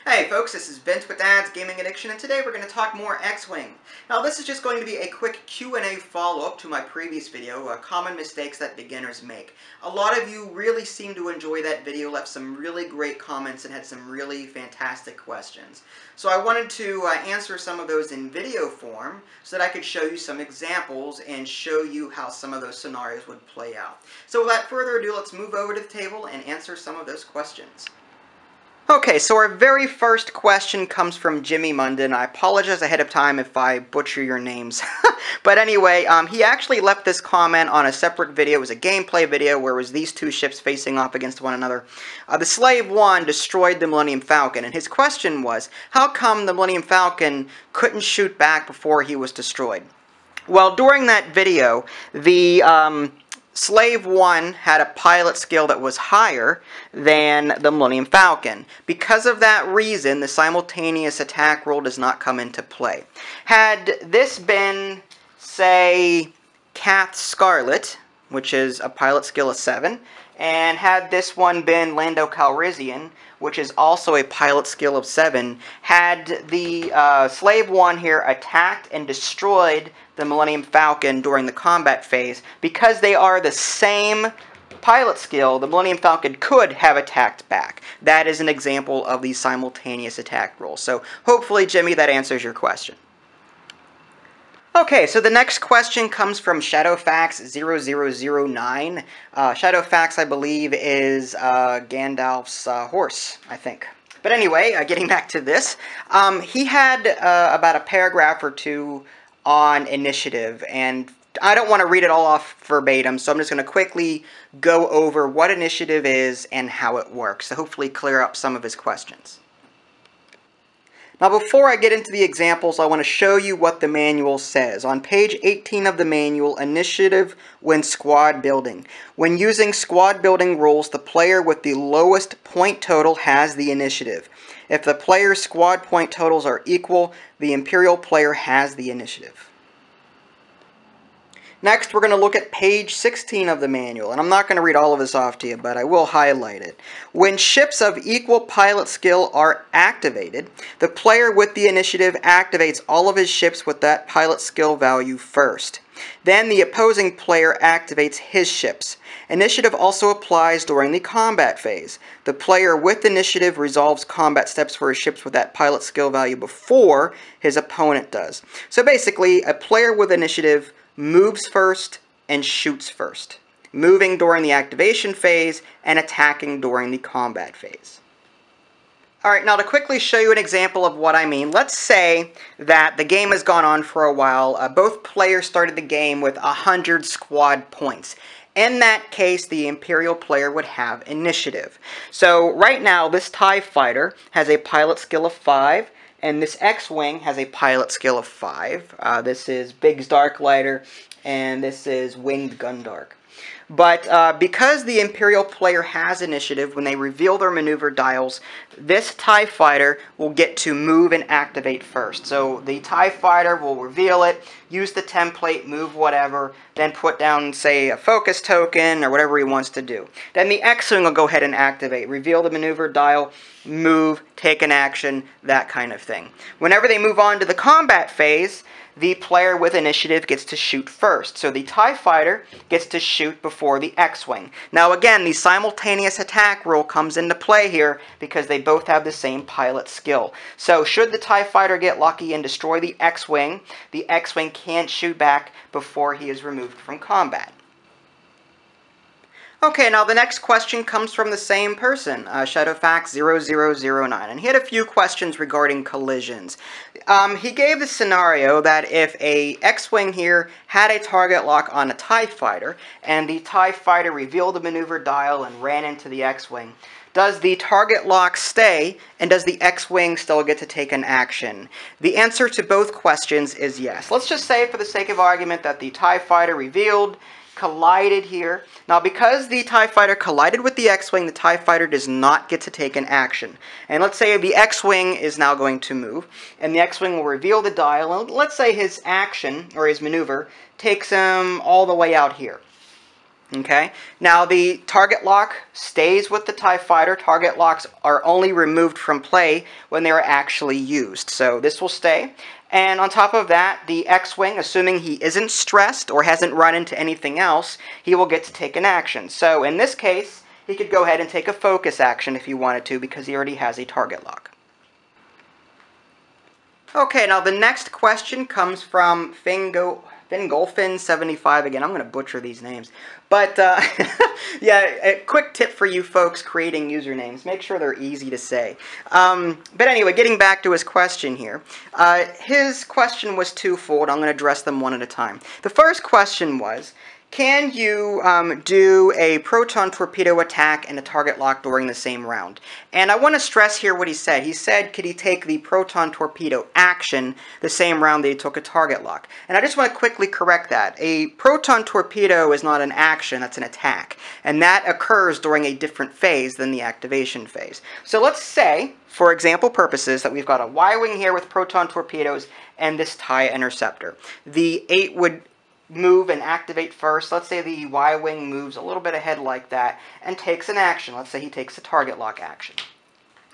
Hey folks, this is Vince with Dad's Gaming Addiction, and today we're going to talk more X-Wing. Now this is just going to be a quick Q&A follow-up to my previous video, Common Mistakes That Beginners Make. A lot of you really seemed to enjoy that video, left some really great comments, and had some really fantastic questions. So I wanted to answer some of those in video form so that I could show you some examples and show you how some of those scenarios would play out. So without further ado, let's move over to the table and answer some of those questions. Okay, so our very first question comes from Jimmy Munden. I apologize ahead of time if I butcher your names. But anyway, he actually left this comment on a separate video. It was a gameplay video where it was these two ships facing off against one another. The Slave One destroyed the Millennium Falcon, and his question was, how come the Millennium Falcon couldn't shoot back before he was destroyed? Well, during that video, the Slave One had a pilot skill that was higher than the Millennium Falcon. Because of that reason, the simultaneous attack rule does not come into play. Had this been, say, Kath Scarlet, which is a pilot skill of 7, and had this one been Lando Calrissian, which is also a pilot skill of 7, had the Slave One here attacked and destroyed the Millennium Falcon during the combat phase, because they are the same pilot skill, the Millennium Falcon could have attacked back. That is an example of the simultaneous attack rule. So hopefully, Jimmy, that answers your question. Okay, so the next question comes from Shadowfax0009. Shadowfax, I believe, is Gandalf's horse, I think. But anyway, getting back to this, he had about a paragraph or two on initiative, and I don't want to read it all off verbatim, so I'm just going to quickly go over what initiative is and how it works, to hopefully clear up some of his questions. Now, before I get into the examples, I want to show you what the manual says. On page 18 of the manual, initiative when squad building. When using squad building rules, the player with the lowest point total has the initiative. If the player's squad point totals are equal, the Imperial player has the initiative. Next, we're going to look at page 16 of the manual, and I'm not going to read all of this off to you, but I will highlight it. When ships of equal pilot skill are activated, the player with the initiative activates all of his ships with that pilot skill value first. Then the opposing player activates his ships. Initiative also applies during the combat phase. The player with initiative resolves combat steps for his ships with that pilot skill value before his opponent does. So basically, a player with initiative moves first and shoots first, moving during the activation phase and attacking during the combat phase. Alright, now to quickly show you an example of what I mean, let's say that the game has gone on for a while. Both players started the game with 100 squad points. In that case, the Imperial player would have initiative. So right now, this TIE fighter has a pilot skill of 5, and this X-Wing has a pilot skill of 5. This is Biggs Darklighter, and this is Winged Gundark. But because the Imperial player has initiative, when they reveal their maneuver dials, this TIE fighter will get to move and activate first. So the TIE fighter will reveal it, use the template, move whatever, then put down, say, a focus token or whatever he wants to do. Then the X-Wing will go ahead and activate, reveal the maneuver dial, move, take an action, that kind of thing. Whenever they move on to the combat phase, the player with initiative gets to shoot first. So the TIE fighter gets to shoot before the X-Wing. Now again, the simultaneous attack rule comes into play here because they both have the same pilot skill. So should the TIE fighter get lucky and destroy the X-Wing can't shoot back before he is removed from combat. Okay, now the next question comes from the same person, Shadowfax0009, and he had a few questions regarding collisions. He gave the scenario that if a X-Wing here had a target lock on a TIE fighter, and the TIE fighter revealed the maneuver dial and ran into the X-Wing, does the target lock stay, and does the X-Wing still get to take an action? The answer to both questions is yes. Let's just say, for the sake of argument, that the TIE fighter revealed, collided here. Now, because the TIE fighter collided with the X-Wing, the TIE fighter does not get to take an action. And let's say the X-Wing is now going to move, and the X-Wing will reveal the dial, and let's say his action, or his maneuver, takes him all the way out here. Okay, now the target lock stays with the TIE fighter. Target locks are only removed from play when they are actually used. So this will stay. And on top of that, the X-Wing, assuming he isn't stressed or hasn't run into anything else, he will get to take an action. So in this case, he could go ahead and take a focus action if he wanted to because he already has a target lock. Okay, now the next question comes from Fingolfin75. Again, I'm going to butcher these names. But, yeah, a quick tip for you folks creating usernames. Make sure they're easy to say. But anyway, getting back to his question here. His question was twofold. I'm going to address them one at a time. The first question was, can you do a proton torpedo attack and a target lock during the same round? And I want to stress here what he said. He said, could he take the proton torpedo action the same round that he took a target lock? And I just want to quickly correct that. A proton torpedo is not an action, that's an attack. And that occurs during a different phase than the activation phase. So let's say, for example purposes, that we've got a Y-wing here with proton torpedoes and this TIE interceptor. The 8 would move and activate first. Let's say the Y-wing moves a little bit ahead like that and takes an action. Let's say he takes a target lock action.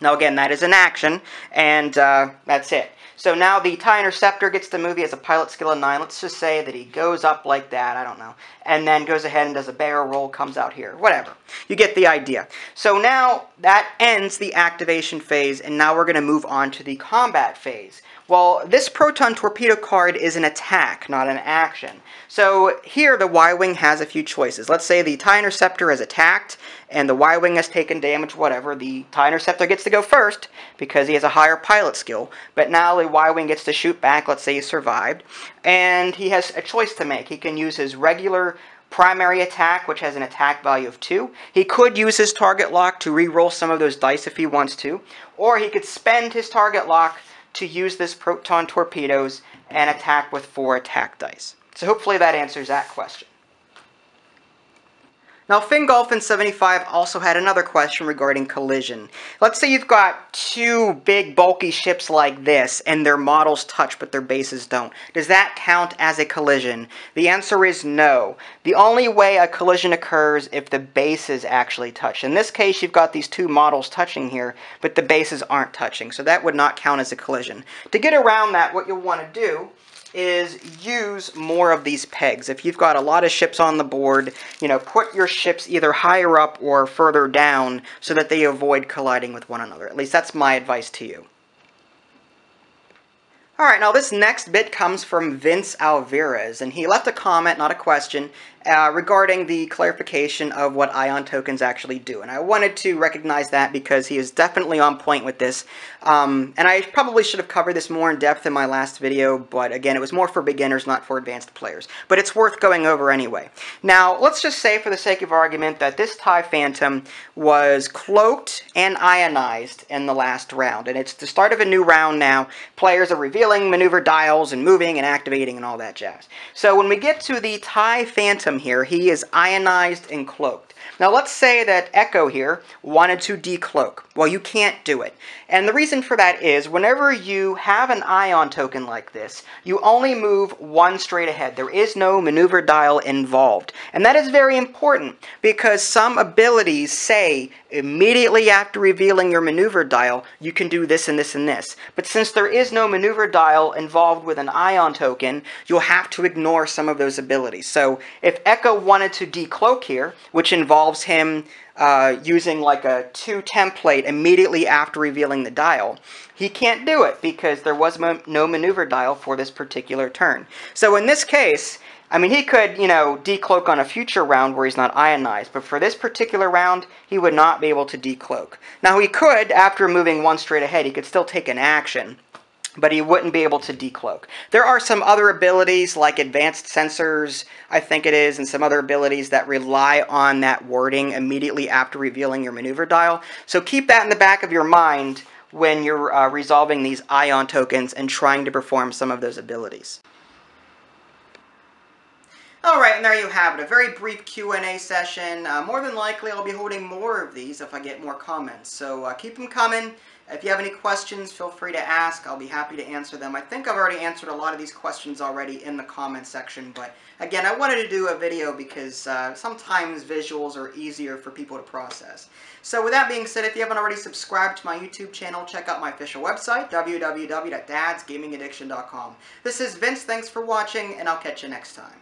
Now again, that is an action, and that's it. So now the TIE interceptor gets to move. He has a pilot skill of 9. Let's just say that he goes up like that, I don't know, and then goes ahead and does a barrel roll, comes out here, whatever. You get the idea. So now that ends the activation phase, and now we're going to move on to the combat phase. Well, this proton torpedo card is an attack, not an action. So here the Y-wing has a few choices. Let's say the TIE interceptor has attacked and the Y-wing has taken damage, whatever. The TIE interceptor gets to go first because he has a higher pilot skill. But now the Y-wing gets to shoot back. Let's say he survived. And he has a choice to make. He can use his regular primary attack, which has an attack value of 2. He could use his target lock to re-roll some of those dice if he wants to. Or he could spend his target lock to use this proton torpedoes and attack with 4 attack dice. So hopefully that answers that question. Now, Fingolfin75 also had another question regarding collision. Let's say you've got 2 big bulky ships like this and their models touch but their bases don't. Does that count as a collision? The answer is no. The only way a collision occurs if the bases actually touch. In this case, you've got these 2 models touching here, but the bases aren't touching, so that would not count as a collision. To get around that, what you'll want to do is use more of these pegs. If you've got a lot of ships on the board, put your ships either higher up or further down so that they avoid colliding with one another. At least that's my advice to you. Alright, now this next bit comes from Vince Alvarez, and he left a comment, not a question, regarding the clarification of what ion tokens actually do. And I wanted to recognize that because he is definitely on point with this. And I probably should have covered this more in depth in my last video, but again, it was more for beginners, not for advanced players. But it's worth going over anyway. Now, let's just say for the sake of argument that this TIE Phantom was cloaked and ionized in the last round. And it's the start of a new round now. Players are revealing maneuver dials and moving and activating and all that jazz. So when we get to the TIE Phantom here, he is ionized and cloaked. Now let's say that Echo here wanted to decloak. Well, you can't do it. And the reason for that is whenever you have an ion token like this, you only move 1 straight ahead. There is no maneuver dial involved. And that is very important because some abilities say immediately after revealing your maneuver dial, you can do this and this and this. But since there is no maneuver dial involved with an ion token, you'll have to ignore some of those abilities. So if Echo wanted to decloak here, which involves him using like a 2 template immediately after revealing the dial, he can't do it because there was no maneuver dial for this particular turn. So in this case, I mean, he could, decloak on a future round where he's not ionized, but for this particular round, he would not be able to decloak. Now, he could, after moving 1 straight ahead, he could still take an action, but he wouldn't be able to decloak. There are some other abilities, like advanced sensors, I think it is, and some other abilities that rely on that wording immediately after revealing your maneuver dial. So keep that in the back of your mind when you're resolving these ion tokens and trying to perform some of those abilities. Alright, and there you have it, a very brief Q&A session. More than likely I'll be holding more of these if I get more comments, so keep them coming. If you have any questions, feel free to ask. I'll be happy to answer them. I think I've already answered a lot of these questions already in the comment section, but again, I wanted to do a video because sometimes visuals are easier for people to process. So with that being said, if you haven't already subscribed to my YouTube channel, check out my official website, www.dadsgamingaddiction.com. This is Vince, thanks for watching, and I'll catch you next time.